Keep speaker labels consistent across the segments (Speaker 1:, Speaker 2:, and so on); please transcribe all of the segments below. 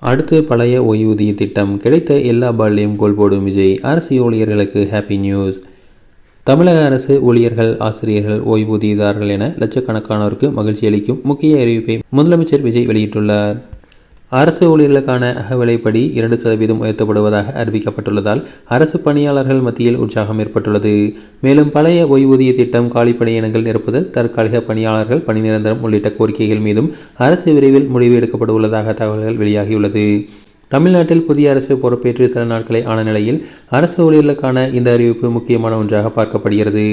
Speaker 1: அடுத்து பழைய ஓய்வூதிய திட்டம் கிடைத்த எல்லா பால்லையும் கோல் போடும் விஜய். அரசு ஊழியர்களுக்கு ஹாப்பி நியூஸ். தமிழக அரசு ஊழியர்கள், ஆசிரியர்கள், ஓய்வூதியதாரர்கள் என லட்சக்கணக்கானோருக்கு மகிழ்ச்சி அளிக்கும் முக்கிய அறிவிப்பை முதலமைச்சர் விஜய் வெளியிட்டுள்ளார். அரசு ஊழியர்களுக்கான அகவிலைப்படி 2% உயர்த்தப்படுவதாக அறிவிக்கப்பட்டுள்ளதால் அரசு பணியாளர்கள் மத்தியில் உற்சாகம் ஏற்பட்டுள்ளது. மேலும் பழைய ஓய்வூதிய திட்டம், காலி பணியிடங்கள் நிரப்புதல், தற்காலிக பணியாளர்கள் பணி நிரந்தரம் உள்ளிட்ட கோரிக்கைகள் மீதும் அரசு விரைவில் முடிவு எடுக்கப்பட உள்ளதாக தகவல்கள் வெளியாகியுள்ளது. தமிழ்நாட்டில் புதிய அரசு பொறுப்பேற்று சில நாட்களே ஆன நிலையில் அரசு ஊழியர்களுக்கான இந்த அறிவிப்பு முக்கியமான ஒன்றாக பார்க்கப்படுகிறது.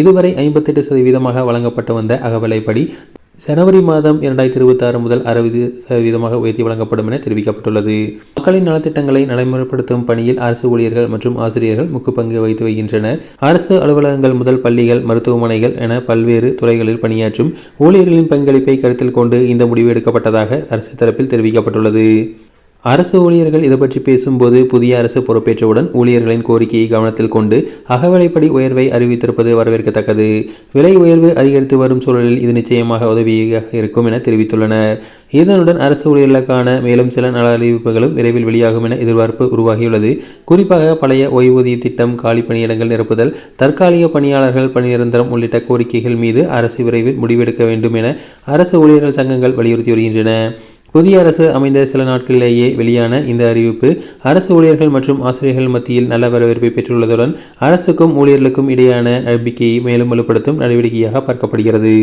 Speaker 1: இதுவரை 58% வழங்கப்பட்டு வந்த அகவிலைப்படி ஜனவரி மாதம் 2026 முதல் 60% உயர்த்தி வழங்கப்படும் என தெரிவிக்கப்பட்டுள்ளது. மக்களின் நலத்திட்டங்களை நடைமுறைப்படுத்தும் பணியில் அரசு ஊழியர்கள் மற்றும் ஆசிரியர்கள் முக்கிய பங்கு வகித்து வருகின்றனர். அரசு அலுவலகங்கள் முதல் பள்ளிகள், மருத்துவமனைகள் என பல்வேறு துறைகளில் பணியாற்றும் ஊழியர்களின் பங்களிப்பை கருத்தில் கொண்டு இந்த முடிவு எடுக்கப்பட்டதாக அரசு தரப்பில் தெரிவிக்கப்பட்டுள்ளது. அரசு ஊழியர்கள் இது பற்றி பேசும்போது, புதிய அரசு பொறுப்பேற்றவுடன் ஊழியர்களின் கோரிக்கையை கவனத்தில் கொண்டு அகவிலைப்படி உயர்வை அறிவித்திருப்பது வரவேற்கத்தக்கது. விலை உயர்வு அதிகரித்து வரும் சூழலில் இது நிச்சயமாக உதவியாக இருக்கும் என தெரிவித்துள்ளனர். இதனுடன் அரசு ஊழியர்களுக்கான மேலும் சில நல அறிவிப்புகளும் விரைவில் வெளியாகும் என எதிர்பார்ப்பு உருவாகியுள்ளது. குறிப்பாக பழைய ஓய்வூதிய திட்டம், காலி பணியிடங்கள் நிரப்புதல், தற்காலிக பணியாளர்கள் பணி நிரந்தரம் உள்ளிட்ட கோரிக்கைகள் மீது அரசு விரைவில் முடிவெடுக்க வேண்டும் என அரசு ஊழியர்கள் சங்கங்கள் வலியுறுத்தி வருகின்றன. புதிய அரசு அமைந்த சில நாட்களிலேயே வெளியான இந்த அறிவிப்பு அரசு ஊழியர்கள் மற்றும் ஆசிரியர்கள் மத்தியில் நல்ல வரவேற்பை பெற்றுள்ளதுடன் அரசுக்கும் ஊழியர்களுக்கும் இடையேயான நம்பிக்கையை மேலும் வலுப்படுத்தும் நடவடிக்கையாக பார்க்கப்படுகிறது.